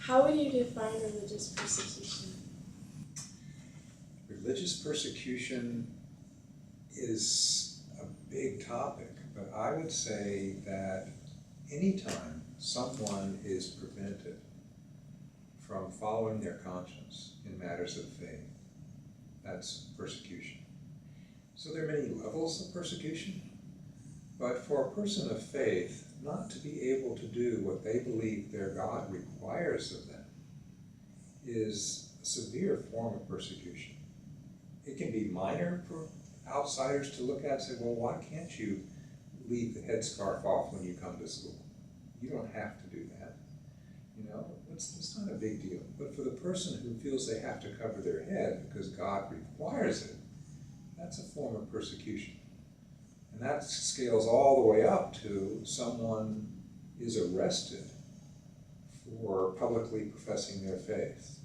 How would you define religious persecution? Religious persecution is a big topic, but I would say that anytime someone is prevented from following their conscience in matters of faith, that's persecution. So there are many levels of persecution, but for a person of faith not to be able to do what they believe their God requires of them is a severe form of persecution. It can be minor for outsiders to look at and say, well, why can't you leave the headscarf off when you come to school? You don't have to do that. You know, it's not a big deal. But for the person who feels they have to cover their head because God requires it, that's a form of persecution. And that scales all the way up to someone is arrested for publicly professing their faith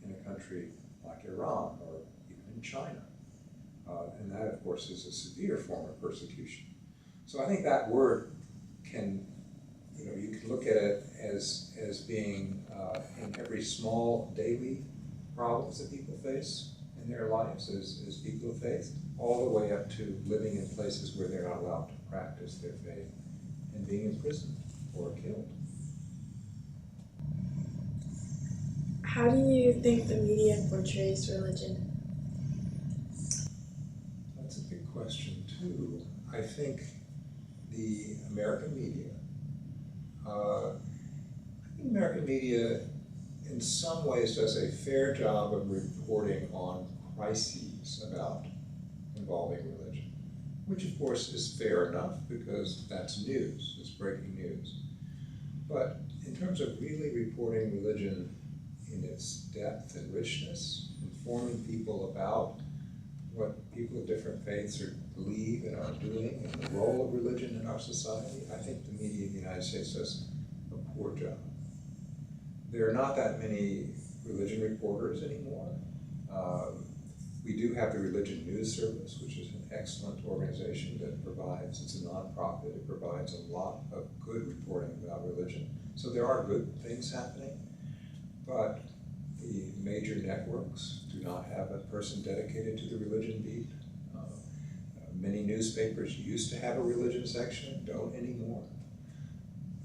in a country like Iran or even in China. And that, of course, is a severe form of persecution. So I think that word can, you can look at it as being in every small daily problems that people face in their lives as people of faith, all the way up to living in places where they're not allowed to practice their faith and being imprisoned or killed. How do you think the media portrays religion? That's a big question, too. I think the American media, in some ways does a fair job of reporting on crises involving religion, which of course is fair enough because that's news, it's breaking news. But in terms of really reporting religion in its depth and richness, informing people about what people of different faiths believe and are doing and the role of religion in our society, I think the media in the United States does a poor job. There are not that many religion reporters anymore. We do have the Religion News Service, which is an excellent organization that provides, it's a nonprofit, it provides a lot of good reporting about religion. So there are good things happening, but the major networks do not have a person dedicated to the religion beat. Many newspapers used to have a religion section, don't anymore.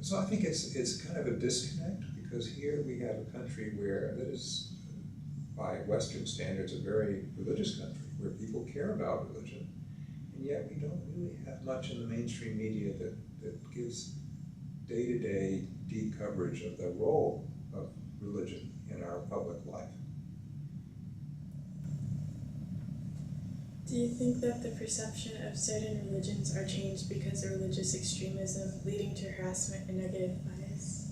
So I think it's kind of a disconnect, because here we have a country that is, by Western standards, a very religious country, where people care about religion, and yet we don't really have much in the mainstream media that gives day-to-day deep coverage of the role of religion in our public life. Do you think that the perception of certain religions are changed because of religious extremism, leading to harassment and negative bias?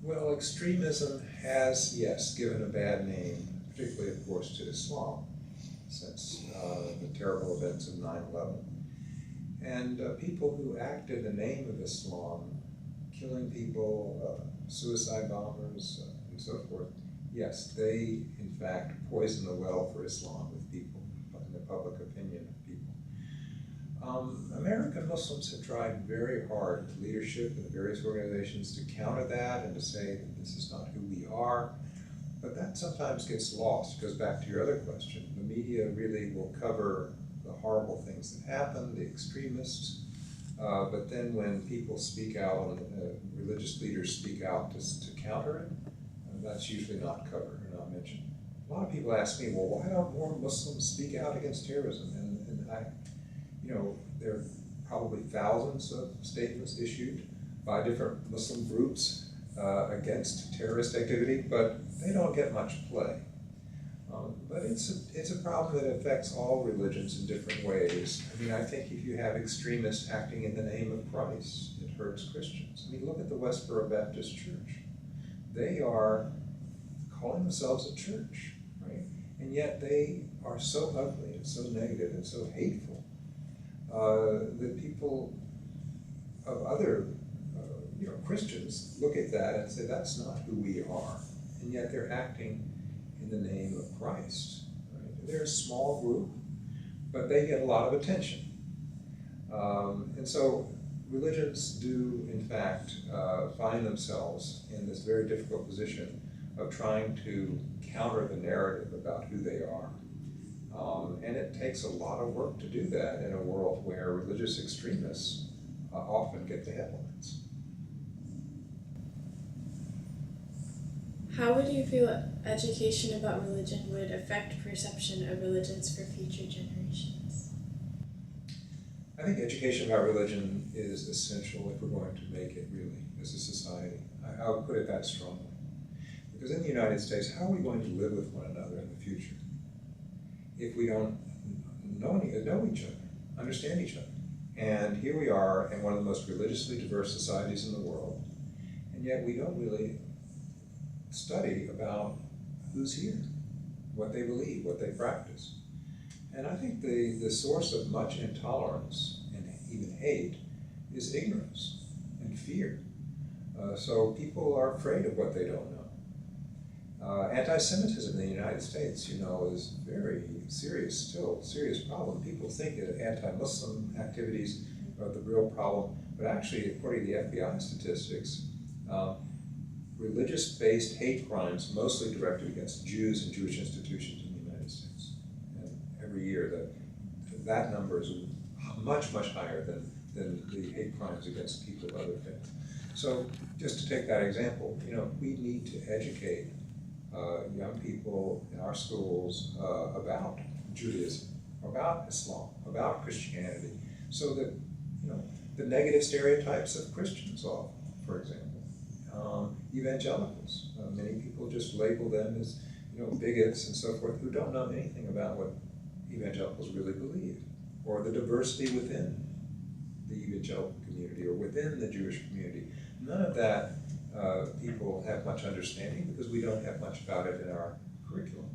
Well, extremism has, yes, given a bad name, particularly, of course, to Islam, since the terrible events of 9/11. And people who act in the name of Islam, killing people, suicide bombers, and so forth, yes, they, in fact, poison the well for Islam with people, in the public opinion of people. American Muslims have tried very hard, the leadership and the various organizations, to counter that and to say that this is not who we are. But that sometimes gets lost. It goes back to your other question. The media really will cover the horrible things that happen, the extremists, but then when people speak out, religious leaders speak out to counter it, that's usually not covered or not mentioned. A lot of people ask me, well, why don't more Muslims speak out against terrorism? And I, there are probably thousands of statements issued by different Muslim groups against terrorist activity, but they don't get much play. But it's a problem that affects all religions in different ways. I mean, I think if you have extremists acting in the name of Christ, it hurts Christians. I mean, look at the Westboro Baptist Church. They are calling themselves a church, right? And yet they are so ugly and so negative and so hateful that people of other Christians look at that and say, that's not who we are. And yet they're acting in the name of Christ. Right? They're a small group, but they get a lot of attention. And so religions do, in fact, find themselves in this very difficult position of trying to counter the narrative about who they are. And it takes a lot of work to do that in a world where religious extremists often get the headlines. How would you feel education about religion would affect perception of religions for future generations? I think education about religion is essential if we're going to make it really as a society. I would put it that strongly. Because in the United States, how are we going to live with one another in the future if we don't know each other, understand each other? And here we are in one of the most religiously diverse societies in the world, and yet we don't really study about who's here, what they believe, what they practice. And I think the source of much intolerance and even hate is ignorance and fear. So people are afraid of what they don't know. Anti-Semitism in the United States, is very serious problem. People think that anti-Muslim activities are the real problem, but actually, according to the FBI statistics, religious-based hate crimes mostly directed against Jews and Jewish institutions in the United States. And every year, that number is much, much higher than the hate crimes against people of other faiths. So, just to take that example, we need to educate young people in our schools about Judaism, about Islam, about Christianity, so that the negative stereotypes of Christians off, for example. Evangelicals, many people just label them as bigots and so forth, who don't know anything about what evangelicals really believe, or the diversity within the evangelical community or within the Jewish community. None of that people have much understanding because we don't have much about it in our curriculum.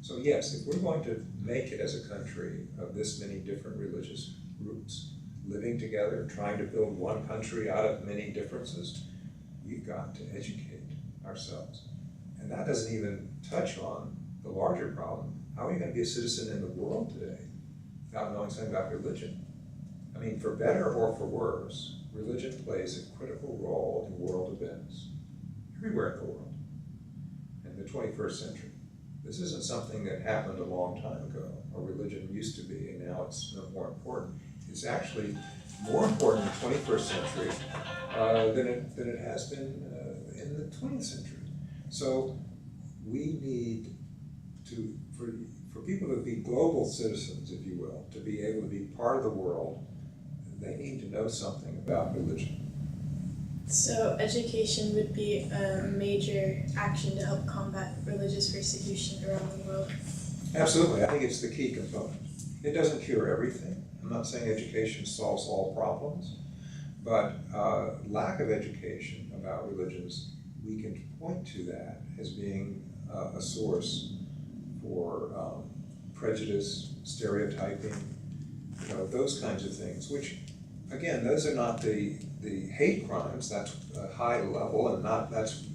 So yes, if we're going to make it as a country of this many different religious groups living together, trying to build one country out of many differences, we've got to educate ourselves. And that doesn't even touch on the larger problem. How are you going to be a citizen in the world today without knowing something about religion? I mean, for better or for worse, religion plays a critical role in world events everywhere in the world in the 21st century. This isn't something that happened a long time ago, or religion used to be, and now it's no more important. It's actually more important in the 21st century than it has been in the 20th century. So we need to, for people to be global citizens, if you will, to be able to be part of the world, they need to know something about religion. So education would be a major action to help combat religious persecution around the world? Absolutely, I think it's the key component. It doesn't cure everything. I'm not saying education solves all problems, but lack of education about religions, we can point to that as being a source for prejudice, stereotyping, those kinds of things, which, again, those are not the hate crimes. That's a high level, and that's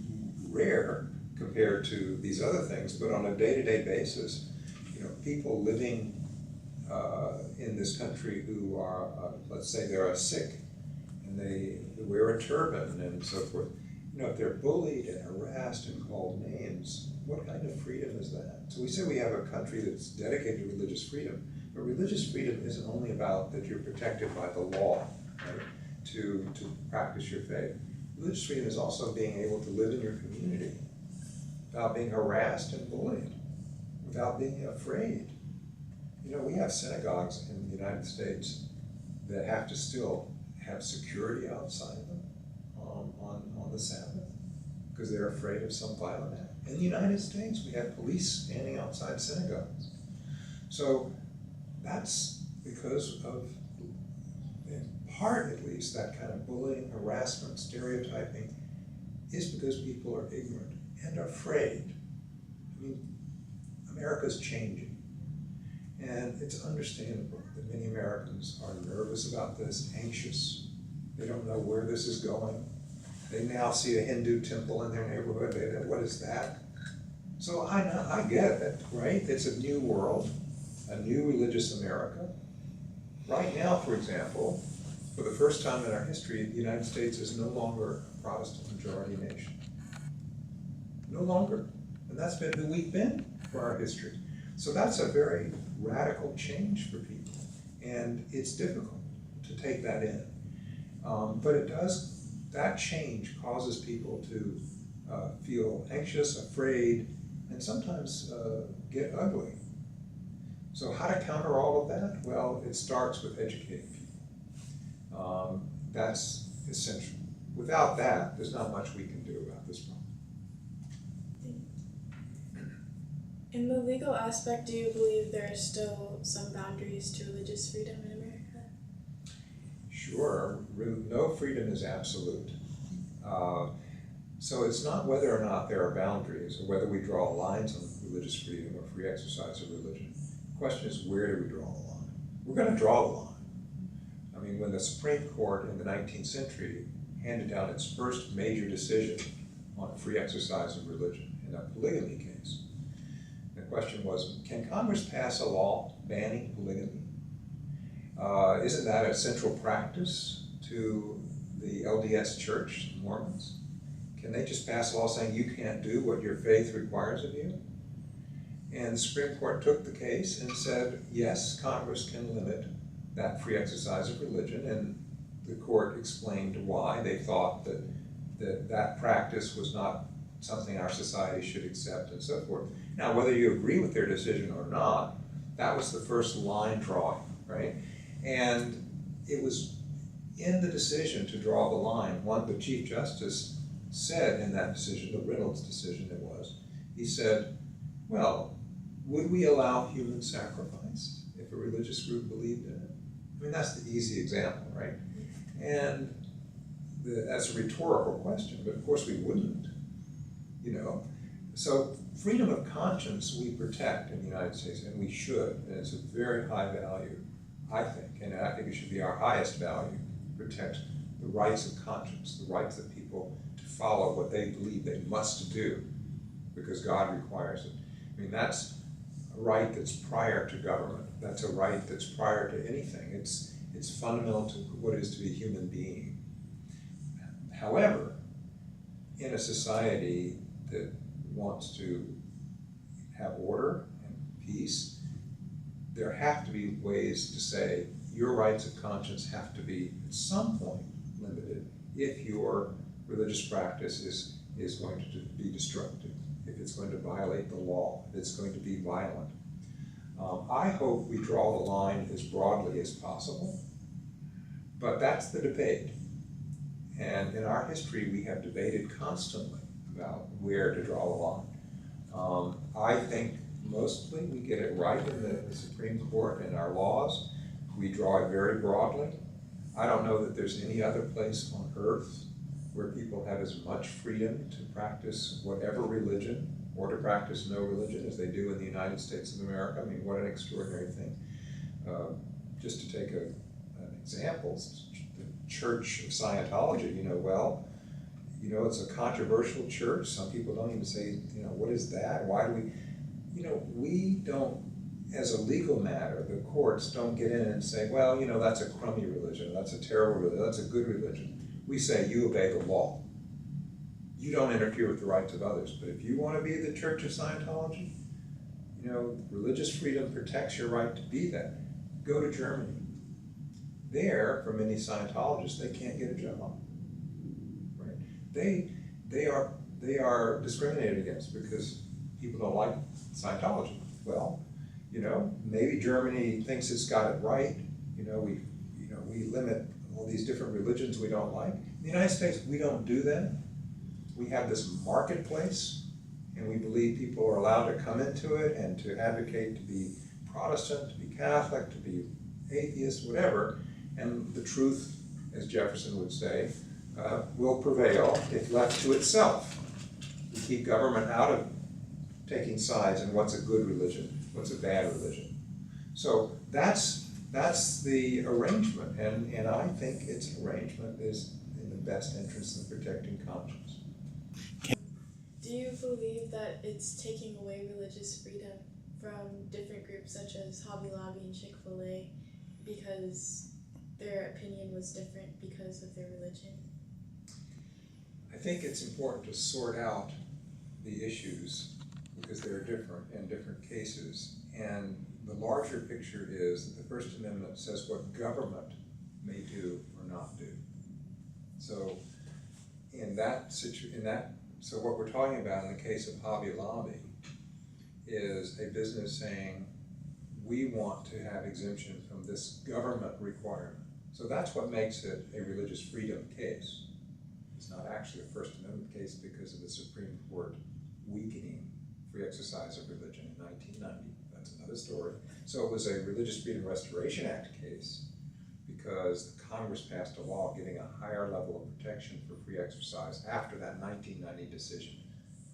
rare compared to these other things, but on a day-to-day basis, people living in this country who are, let's say they're Sikh, and they wear a turban and so forth, if they're bullied and harassed and called names, what kind of freedom is that? So we say we have a country that's dedicated to religious freedom, but religious freedom isn't only about that you're protected by the law, right, to practice your faith. Religious freedom is also being able to live in your community without being harassed and bullied, without being afraid. We have synagogues in the United States that have to still have security outside them on the Sabbath because they're afraid of some violent act. In the United States, we have police standing outside synagogues. So that's because of, in part at least, that kind of bullying, harassment, stereotyping is because people are ignorant and afraid. I mean, America's changing. And it's understandable that many Americans are nervous about this, anxious. They don't know where this is going. They now see a Hindu temple in their neighborhood. They go, what is that? So I get it, right? It's a new world, a new religious America. Right now, for example, For the first time in our history, the United States is no longer a Protestant majority nation. No longer. And that's been who we've been for our history. So that's a very radical change for people. And it's difficult to take that in. But it does, that change causes people to feel anxious, afraid, and sometimes get ugly. So how to counter all of that? Well, it starts with educating people. That's essential. Without that, there's not much we can do about this problem. In the legal aspect, do you believe there are still some boundaries to religious freedom in America? Sure, no freedom is absolute. So it's not whether or not there are boundaries or whether we draw lines on religious freedom or free exercise of religion. The question is, where do we draw the line? We're going to draw the line. I mean, when the Supreme Court in the 19th century handed down its first major decision on free exercise of religion in a polygamy case, the question was, can Congress pass a law banning polygamy? Isn't that a central practice to the LDS Church, the Mormons? Can they just pass a law saying you can't do what your faith requires of you? And the Supreme Court took the case and said, yes, Congress can limit that free exercise of religion, and the court explained why they thought that practice was not something our society should accept and so forth. Now, whether you agree with their decision or not, that was the first line drawing, right? And it was in the decision to draw the line, the Chief Justice said in that decision, the Reynolds decision it was, he said, well, would we allow human sacrifice if a religious group believed in it? I mean, that's the easy example, right? And that's a rhetorical question, but of course we wouldn't, you know. So freedom of conscience we protect in the United States, and we should, and it's a very high value, I think, and I think it should be our highest value, protect the rights of conscience, the rights of people to follow what they believe they must do because God requires it. I mean, that's a right that's prior to government. That's a right that's prior to anything. It's fundamental to what it is to be a human being. However, in a society that wants to have order and peace, there have to be ways to say your rights of conscience have to be at some point limited if your religious practice is going to be destructive, if it's going to violate the law, if it's going to be violent. I hope we draw the line as broadly as possible, but that's the debate. And in our history, we have debated constantly about where to draw the line. I think mostly we get it right in the Supreme Court and our laws. We draw it very broadly. I don't know that there's any other place on earth where people have as much freedom to practice whatever religion or to practice no religion as they do in the United States of America. I mean, what an extraordinary thing. Just to take an example, the Church of Scientology, it's a controversial church. Some people don't even say, what is that? Why do we, we don't, as a legal matter, the courts don't get in and say, well, that's a crummy religion, that's a terrible religion, that's a good religion. We say, you obey the law. You don't interfere with the rights of others. But if you want to be the Church of Scientology, religious freedom protects your right to be that. Go to Germany. There, for many Scientologists, they can't get a job. Right? They are discriminated against because people don't like Scientology. Well, maybe Germany thinks it's got it right. We limit all these different religions we don't like. In the United States, we don't do that. We have this marketplace, and we believe people are allowed to come into it and to advocate to be Protestant, to be Catholic, to be atheist, whatever, and the truth, as Jefferson would say, will prevail if left to itself. We keep government out of taking sides in what's a good religion, what's a bad religion. So that's the arrangement, and I think its arrangement is in the best interest of protecting conscience. Do you believe that it's taking away religious freedom from different groups such as Hobby Lobby and Chick-fil-A because their opinion was different because of their religion? I think it's important to sort out the issues because they're different in different cases. And the larger picture is that the First Amendment says what government may do or not do. So so what we're talking about in the case of Hobby Lobby is a business saying, we want to have exemption from this government requirement. So that's what makes it a religious freedom case. It's not actually a First Amendment case because of the Supreme Court weakening free exercise of religion in 1990. That's another story. So it was a Religious Freedom Restoration Act case because Congress passed a law giving a higher level of protection for free exercise after that 1990 decision.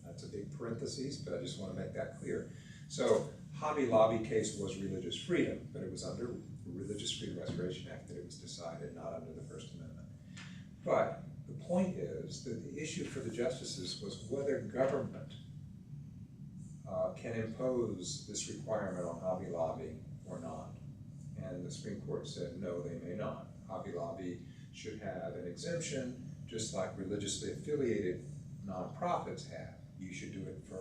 That's a big parenthesis, but I just want to make that clear. So Hobby Lobby case was religious freedom, but it was under the Religious Freedom Restoration Act that it was decided, not under the First Amendment. But the point is that the issue for the justices was whether government can impose this requirement on Hobby Lobby or not. And the Supreme Court said, no, they may not. Hobby Lobby should have an exemption, just like religiously affiliated nonprofits have. You should do it for,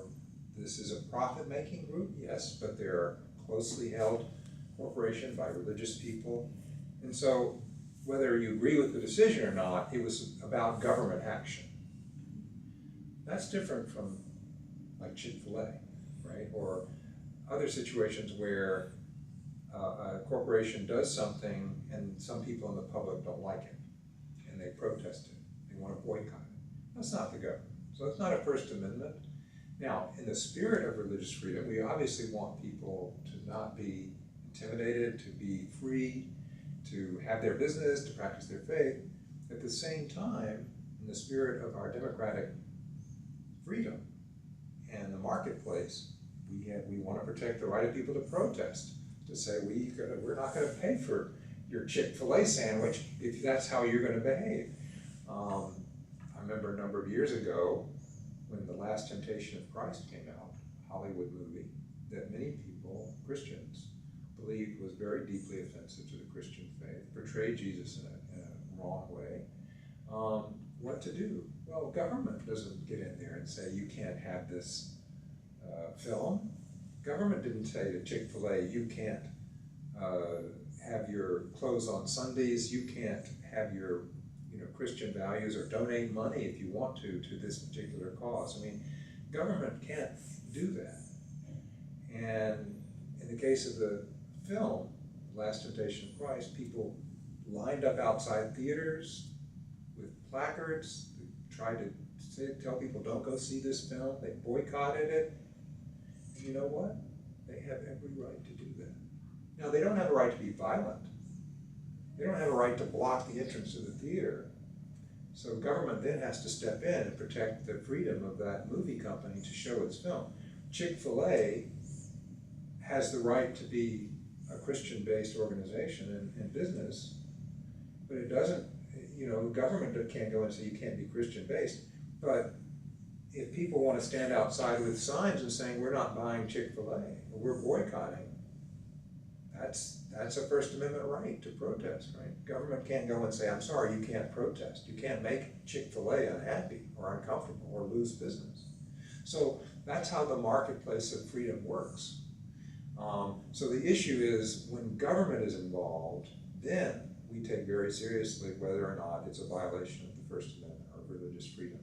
this is a profit-making group, yes, but they're a closely held corporation by religious people. And so whether you agree with the decision or not, it was about government action. That's different from like Chick-fil-A, right? Or other situations where a corporation does something and some people in the public don't like it and they protest it. They want to boycott it. That's not the government. So it's not a First Amendment. Now, in the spirit of religious freedom, we obviously want people to not be intimidated, to be free, to have their business, to practice their faith. At the same time, in the spirit of our democratic freedom and the marketplace, we want to protect the right of people to protest, to say we're not going to pay for your Chick-fil-A sandwich if that's how you're going to behave. I remember a number of years ago when The Last Temptation of Christ came out, a Hollywood movie that many people, Christians, believed was very deeply offensive to the Christian faith, portrayed Jesus in a wrong way. What to do? Well, government doesn't get in there and say you can't have this film. Government didn't say to Chick-fil-A, you can't have your clothes on Sundays, you can't have your Christian values or donate money if you want to this particular cause. I mean, government can't do that. And in the case of the film, Last Temptation of Christ, people lined up outside theaters with placards, they tried to tell people don't go see this film, they boycotted it. And you know what? They have every right to do that. Now, they don't have a right to be violent. They don't have a right to block the entrance to the theater. So government then has to step in and protect the freedom of that movie company to show its film. Chick-fil-A has the right to be a Christian-based organization and business, but it doesn't, government can't go and say you can't be Christian-based. But if people want to stand outside with signs and saying we're not buying Chick-fil-A, or we're boycotting, that's a First Amendment right to protest, right? Government can't go and say, I'm sorry, you can't protest. You can't make Chick-fil-A unhappy or uncomfortable or lose business. So that's how the marketplace of freedom works. So the issue is when government is involved, then we take very seriously whether or not it's a violation of the First Amendment or religious freedom.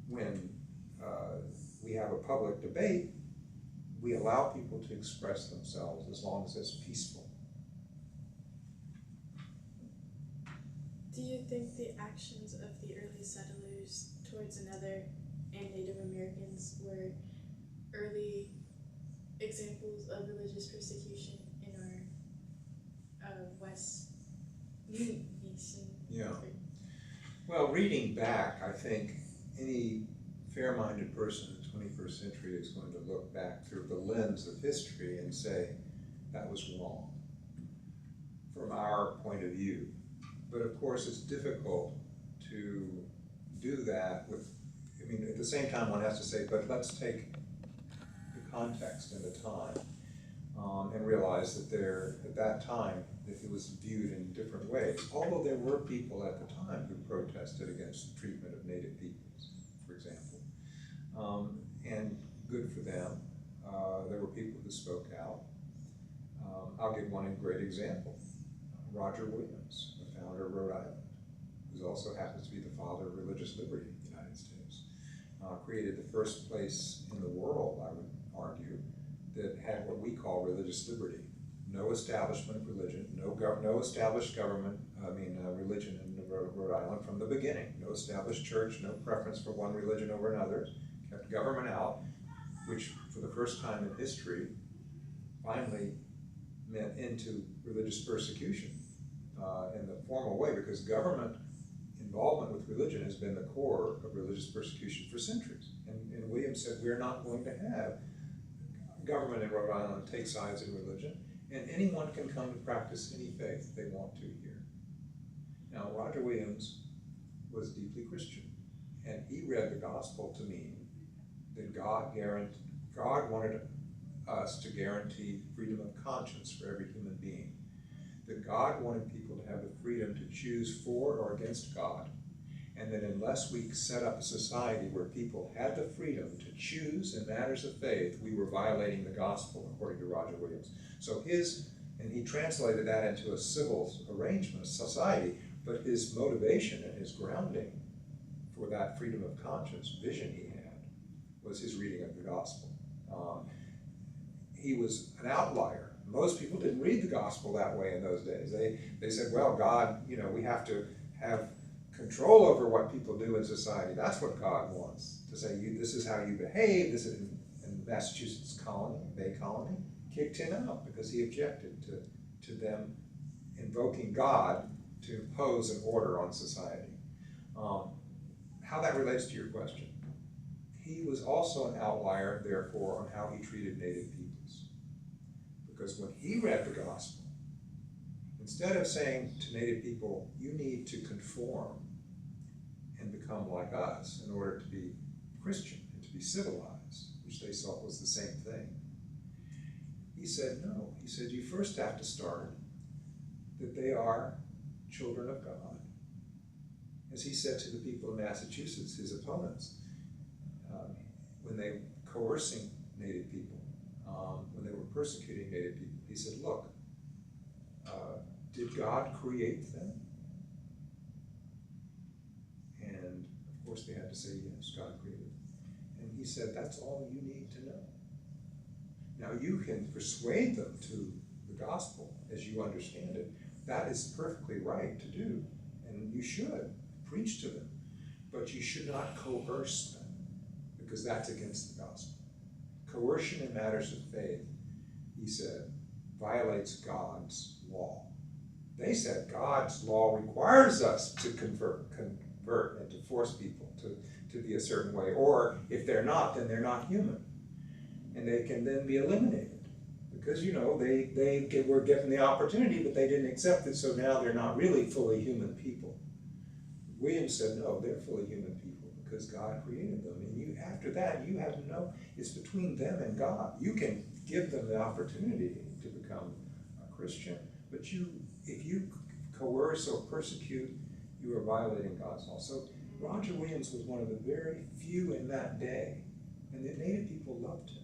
When we have a public debate, we allow people to express themselves as long as it's peaceful. Do you think the actions of the early settlers towards another and Native Americans were early examples of religious persecution in our West nation? Yeah. Well, reading back, I think any fair-minded person in the 21st century is going to look back through the lens of history and say, that was wrong from our point of view. But of course, it's difficult to do that at the same time one has to say, but let's take the context and the time. and realized that at that time, that it was viewed in different ways. Although there were people at the time who protested against the treatment of Native peoples, for example. And good for them. There were people who spoke out. I'll give one great example. Roger Williams, the founder of Rhode Island, who also happens to be the father of religious liberty in the United States, created the first place in the world, I would argue, that had what we call religious liberty. No establishment of religion, no established government, religion in Rhode Island from the beginning. No established church, no preference for one religion over another. Kept government out, which for the first time in history finally meant into religious persecution in the formal way, because government involvement with religion has been the core of religious persecution for centuries. And Williams said, we're not going to have government in Rhode Island take sides in religion, and anyone can come to practice any faith they want to here. Now, Roger Williams was deeply Christian, and he read the gospel to mean that God wanted us to guarantee freedom of conscience for every human being. That God wanted people to have the freedom to choose for or against God, and that unless we set up a society where people had the freedom to choose in matters of faith, we were violating the gospel, according to Roger Williams. So and he translated that into a civil arrangement, a society, but his motivation and his grounding for that freedom of conscience vision he had was his reading of the gospel. He was an outlier. Most people didn't read the gospel that way in those days. They said, well, God, we have to have control over what people do in society. That's what God wants, to say, this is how you behave. This is in Massachusetts Bay Colony, kicked him out because he objected to them invoking God to impose an order on society. How that relates to your question. He was also an outlier, therefore, on how he treated Native peoples. Because when he read the gospel, instead of saying to Native people, you need to conform and become like us in order to be Christian and to be civilized, which they saw was the same thing, he said no. He said you first have to start that they are children of God. As he said to the people of Massachusetts, his opponents, when they were coercing Native people, when they were persecuting Native people, he said, look, did God create them? And of course they had to say, yes, God created them. And he said, that's all you need to know. Now you can persuade them to the gospel as you understand it. That is perfectly right to do, and you should preach to them. But you should not coerce them, because that's against the gospel. Coercion in matters of faith, he said, violates God's law. They said God's law requires us to convert and to force people to be a certain way. Or if they're not, then they're not human. And they can then be eliminated. Because, they were given the opportunity, but they didn't accept it, so now they're not really fully human people. Williams said, no, they're fully human people because God created them. And after that, it's between them and God. You can give them the opportunity to become a Christian, but if you coerce or persecute, you are violating God's law. So Roger Williams was one of the very few in that day, and the Native people loved him.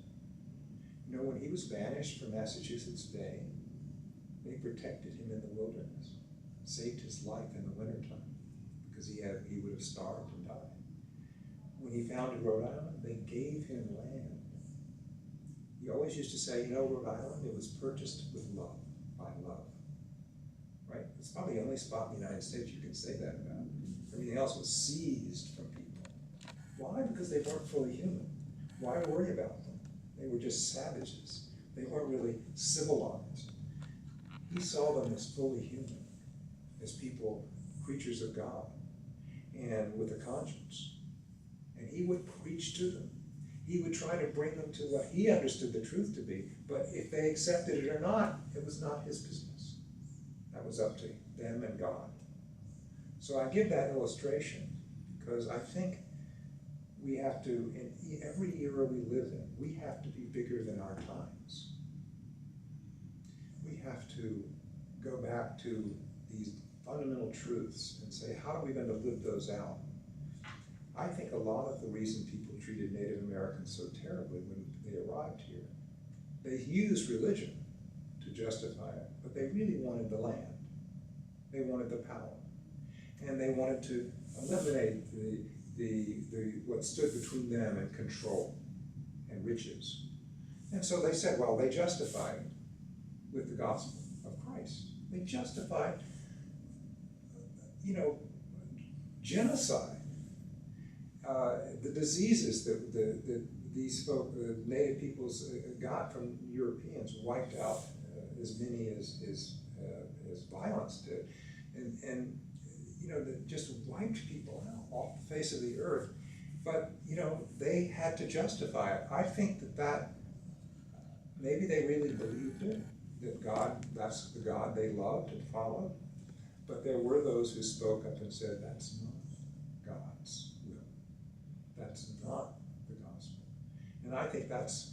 When he was banished from Massachusetts Bay, they protected him in the wilderness, saved his life in the wintertime, because he would have starved and died. When he founded Rhode Island, they gave him land. He always used to say, Rhode Island, it was purchased with love, by love. Right? It's probably the only spot in the United States you can say that about. Everything else was seized from people. Why? Because they weren't fully human. Why worry about them? They were just savages. They weren't really civilized. He saw them as fully human, as people, creatures of God, and with a conscience. And he would preach to them. He would try to bring them to what he understood the truth to be, but if they accepted it or not, it was not his business. That was up to them and God. So I give that illustration because I think we have to, in every era we live in, we have to be bigger than our times. have to go back to these fundamental truths and say, how are we going to live those out? I think a lot of the reason people treated Native Americans so terribly when they arrived here, they used religion to justify it, but they really wanted the land. They wanted the power. And they wanted to eliminate what stood between them and control and riches. And so they said, well, they justified with the gospel of Christ. They justified, genocide, the diseases that these folk, the native peoples got from Europeans, wiped out as many as violence did, and that just wiped people out off the face of the earth. But they had to justify it. I think that maybe they really believed it, that God, that's the God they loved and followed. But there were those who spoke up and said, that's not God's will. That's not the gospel. And I think that's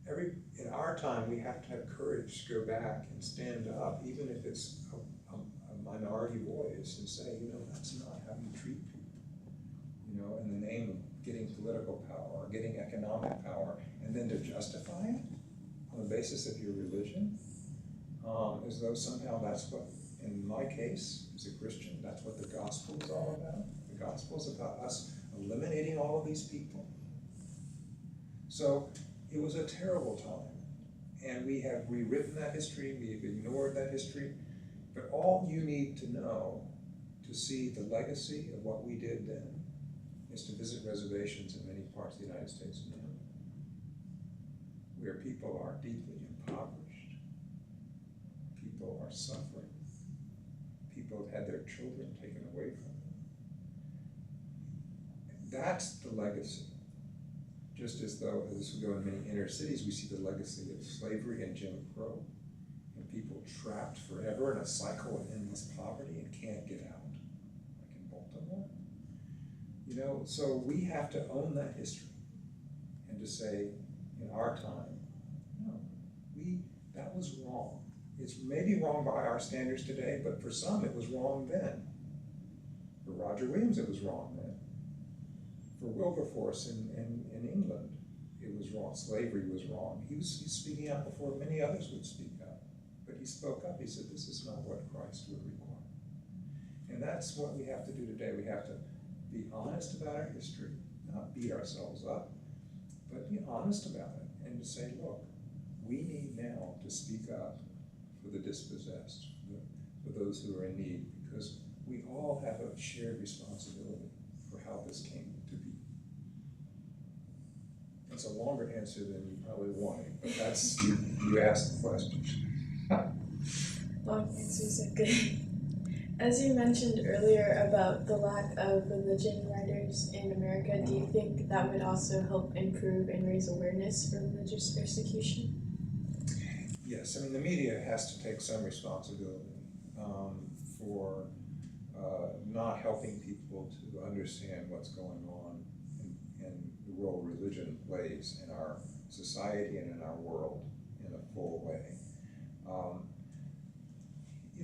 in our time, we have to have courage to go back and stand up, even if it's a minority voice, and say, that's not how you treat people, in the name of getting political power or getting economic power, and then to justify it on the basis of your religion, as though somehow that's what, in my case, as a Christian, that's what the gospel is all about. The gospel is about us eliminating all of these people. So it was a terrible time, and we have rewritten that history, we've ignored that history, but all you need to know to see the legacy of what we did then is to visit reservations in many parts of the United States now, where people are deeply impoverished, people are suffering, people have had their children taken away from them. That's the legacy. Just as though, as we go in many inner cities, we see the legacy of slavery and Jim Crow, and people trapped forever in a cycle of endless poverty and can't get out, like in Baltimore. So we have to own that history and to say, in our time, no, that was wrong. It's maybe wrong by our standards today, but for some it was wrong then. For Roger Williams, it was wrong then. For Wilberforce in England, it was wrong. Slavery was wrong. He's speaking out before many others would speak out. But he spoke up. He said, this is not what Christ would require. And that's what we have to do today. We have to be honest about our history, not beat ourselves up, but be honest about it and to say, look, we need now to speak up for the dispossessed, for those who are in need, because we all have a shared responsibility for how this came to be. It's a longer answer than you probably wanted, but that's, you asked the question. Long answers are good. As you mentioned earlier about the lack of religion writers in America, do you think that would also help improve and raise awareness for religious persecution? Yes, the media has to take some responsibility for not helping people to understand what's going on and the role religion plays in our society and in our world in a full way.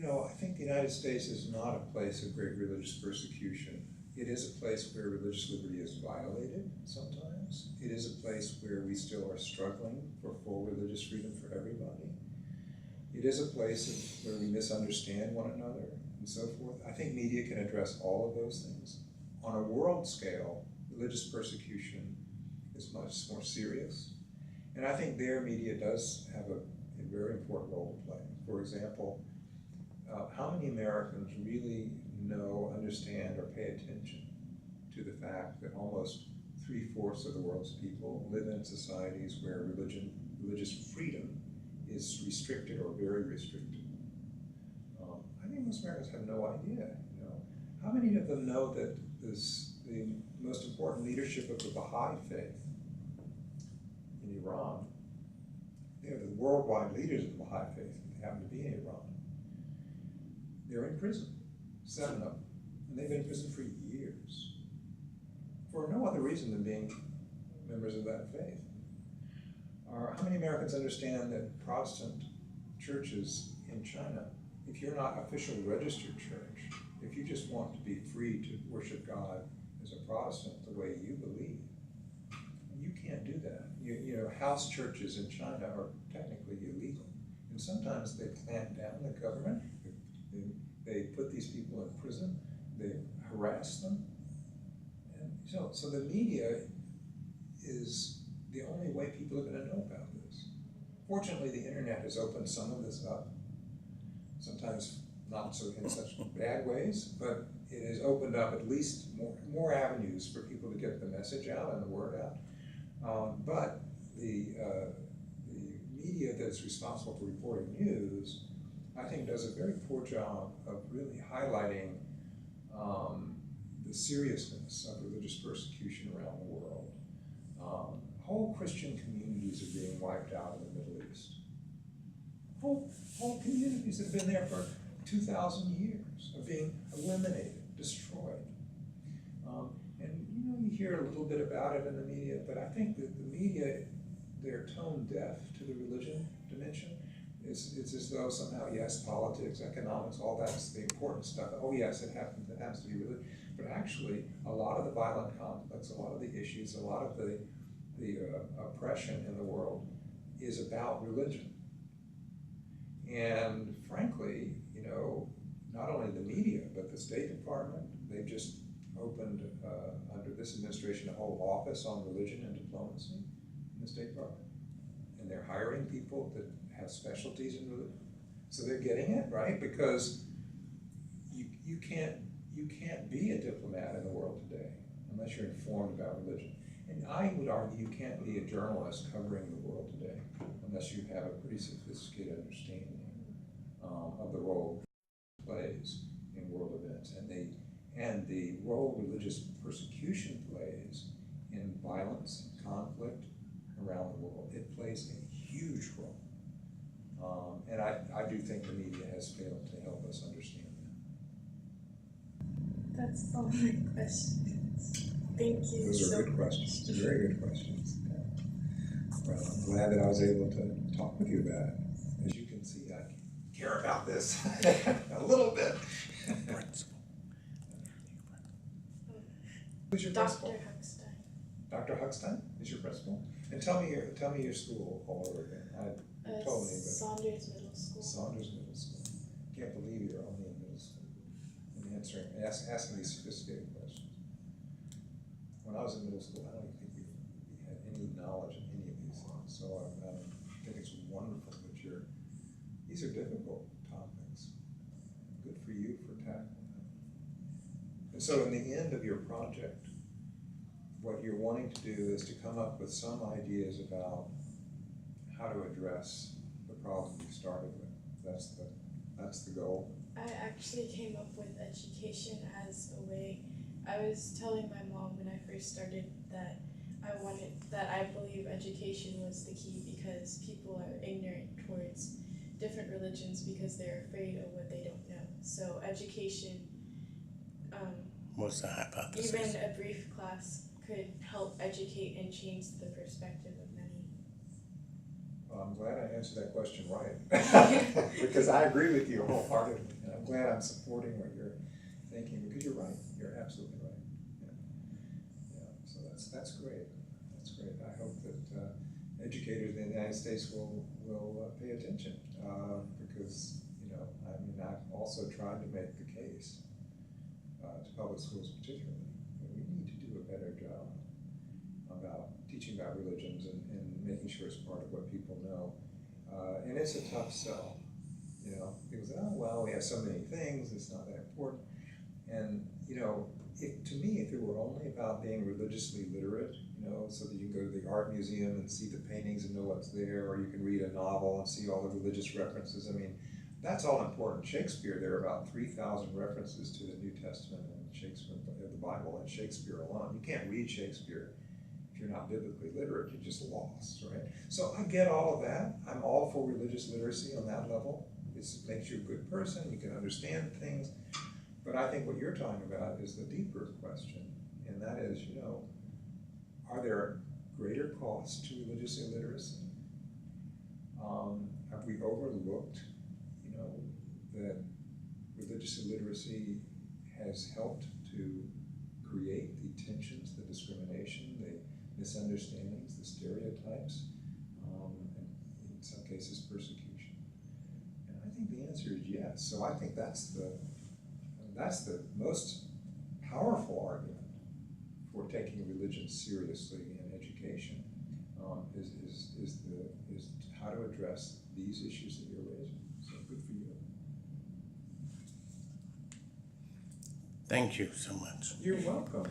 I think the United States is not a place of great religious persecution. It is a place where religious liberty is violated sometimes. It is a place where we still are struggling for full religious freedom for everybody. It is a place where we misunderstand one another and so forth. I think media can address all of those things. On a world scale, religious persecution is much more serious. And I think their media does have a very important role to play. For example, how many Americans really know, understand, or pay attention to the fact that almost 3/4 of the world's people live in societies where religious freedom is restricted or very restricted? I think most Americans have no idea. How many of them know that the most important leadership of the Baha'i faith in Iran, they're the worldwide leaders of the Baha'i faith, they happen to be in Iran. They're in prison, 7 of them, and they've been in prison for years, for no other reason than being members of that faith. How many Americans understand that Protestant churches in China, if you're not officially registered church, if you just want to be free to worship God as a Protestant the way you believe, you can't do that. You know, house churches in China are technically illegal. And sometimes they clamp down the government, they put these people in prison, they harass them. And so the media is the only way people are going to know about this. Fortunately, the internet has opened some of this up, sometimes not so in such bad ways, but it has opened up at least more avenues for people to get the message out and the word out. But the media that's responsible for reporting news, I think, does a very poor job of really highlighting the seriousness of religious persecution around the world. Whole Christian communities are being wiped out in the Middle East. Whole communities that have been there for 2,000 years are being eliminated, destroyed. And you know, you hear a little bit about it in the media, but I think that the media, they're tone deaf to the religion dimension. It's as though somehow, yes, politics, economics, all that's the important stuff. Oh yes, it has to be religion. But actually, a lot of the violent conflicts, a lot of the issues, a lot of the oppression in the world is about religion. And frankly, you know, not only the media, but the State Department, they've just opened, under this administration, a whole office on religion and diplomacy in the State Department. And they're hiring people that have specialties in religion. So they're getting it, right? Because you can't be a diplomat in the world today unless you're informed about religion. And I would argue you can't be a journalist covering the world today unless you have a pretty sophisticated understanding of the role it plays in world events and the role religious persecution plays in violence, conflict around the world. It plays a huge role. And I do think the media has failed to help us understand that. That's all my questions. Thank you. Those are good questions, very good questions. Yeah. Well, I'm glad that I was able to talk with you about it. As you can see, I care about this a little bit. Principal. Who's your Dr. principal? Huckstein. Dr. Huckstein is your principal? And tell me your school all over again. You told me, but Saunders Middle School. Saunders Middle School. Can't believe you're only in middle school and asking these sophisticated questions. When I was in middle school, I don't even think we had any knowledge of any of these things. So I think it's wonderful that these are difficult topics. Good for you for tackling them. And so in the end of your project, what you're wanting to do is to come up with some ideas about how to address the problem you started with. That's the goal. I actually came up with education as a way. I was telling my mom when I first started that I believe education was the key because people are ignorant towards different religions because they're afraid of what they don't know. So education, What's the hypothesis? even a brief class, could help educate and change the perspective of many. Well, I'm glad I answered that question right. Because I agree with you wholeheartedly. And I'm glad I'm supporting what you're thinking because you're right. You're absolutely right. Yeah. So that's great. That's great. I hope that educators in the United States will pay attention because, you know, I mean, I've also tried to make the case to public schools particularly that we need to do a better job about teaching about religions and making sure it's part of what people know. And it's a tough sell. You know, people say, oh, well, we have so many things, it's not that important. And, you know, to me, if it were only about being religiously literate, you know, so that you can go to the art museum and see the paintings and know what's there, or you can read a novel and see all the religious references, I mean, that's all important. Shakespeare, there are about 3,000 references to the New Testament and Shakespeare, the Bible and Shakespeare alone. You can't read Shakespeare if you're not biblically literate, you're just lost, right? So I get all of that. I'm all for religious literacy on that level. It makes you a good person, you can understand things. But I think what you're talking about is the deeper question, and that is, you know, are there greater costs to religious illiteracy? have we overlooked, that religious illiteracy has helped to create the tensions, the discrimination, the misunderstandings, the stereotypes, and in some cases persecution? And I think the answer is yes. So I think that's the most powerful argument for taking religion seriously in education, is how to address these issues that you're raising. So good for you. Thank you so much. You're welcome.